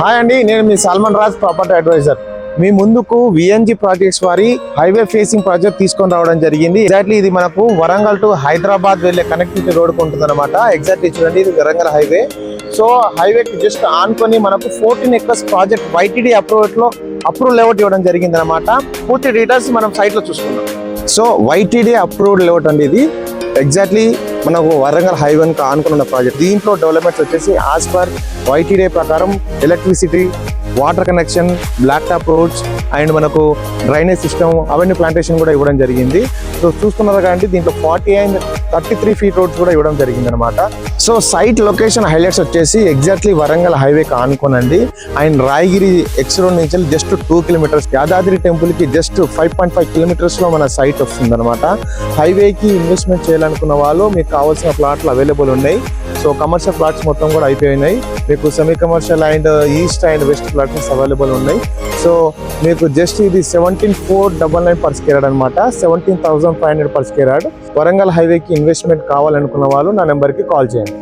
Hi అండి, నేను మీ Salman Raj property advisor. మీ ముందుకు విఎన్జి ప్రాజెక్ట్స్ వారి హైవే ఫేసింగ్ ప్రాజెక్ట్ తీసుకొని రావడం జరిగింది. ఎగ్జాక్ట్లీ ఇది మనకు వరంగల్ టు హైదరాబాద్ వెళ్లే కనెక్టివిటీ రోడ్ ఉంటుంది అనమాట. ఎగ్జాక్ట్లీ చూడండి, ఇది వరంగల్ హైవే. సో హైవేకి జస్ట్ ఆనుకొని మనకు 14 acres project YTD approval layout ఇవ్వడం జరిగింది అనమాట. పూర్తి డీటెయిల్స్ మనం సైట్ లో చూసుకుందాం. సో వైటీడీ అప్రూవ్డ్ లేఅవుట్ అండి ఇది. ఎగ్జాక్ట్లీ మనకు వరంగల్ హైవేకి ఆనుకున్న ప్రాజెక్ట్. దీంట్లో డెవలప్మెంట్స్ వచ్చేసి యాజ్ పర్ వైటీడీ ప్రకారం electricity, water connection, black top roads and మనకు డ్రైనేజ్ సిస్టమ్, అవన్నీ ప్లాంటేషన్ కూడా ఇవ్వడం జరిగింది. సో చూస్తున్నారు కాబట్టి దీంట్లో 40 and 33 feet రోడ్స్ కూడా ఇవ్వడం జరిగింది అనమాట. సో సైట్ లొకేషన్ హైలైట్స్ వచ్చేసి ఎగ్జాక్ట్లీ వరంగల్ హైవేకి ఆనుకోనండి. అండ్ రాయగిరి ఎక్స్ రోడ్ నుంచి జస్ట్ 2 kilometers, యాదాద్రి టెంపుల్ కి జస్ట్ 5.5 kilometers లో మన సైట్ వస్తుంది అనమాట. హైవేకి ఇన్వెస్ట్మెంట్ చేయాలనుకున్న వాళ్ళు మీకు కావాల్సిన ప్లాట్లు అవైలబుల్ ఉన్నాయి. సో కమర్షియల్ ప్లాట్స్ మొత్తం కూడా అయిపోయినాయి. మీకు semi commercial and east and west plots available ఉన్నాయి. సో మీకు జస్ట్ ఇది 17,499 per square yard అనమాట. 17,500 per square yard. వరంగల్ హైవేకి ఇన్వెస్ట్మెంట్ కావాలనుకున్న వాళ్ళు నా నెంబర్కి కాల్ చేయండి.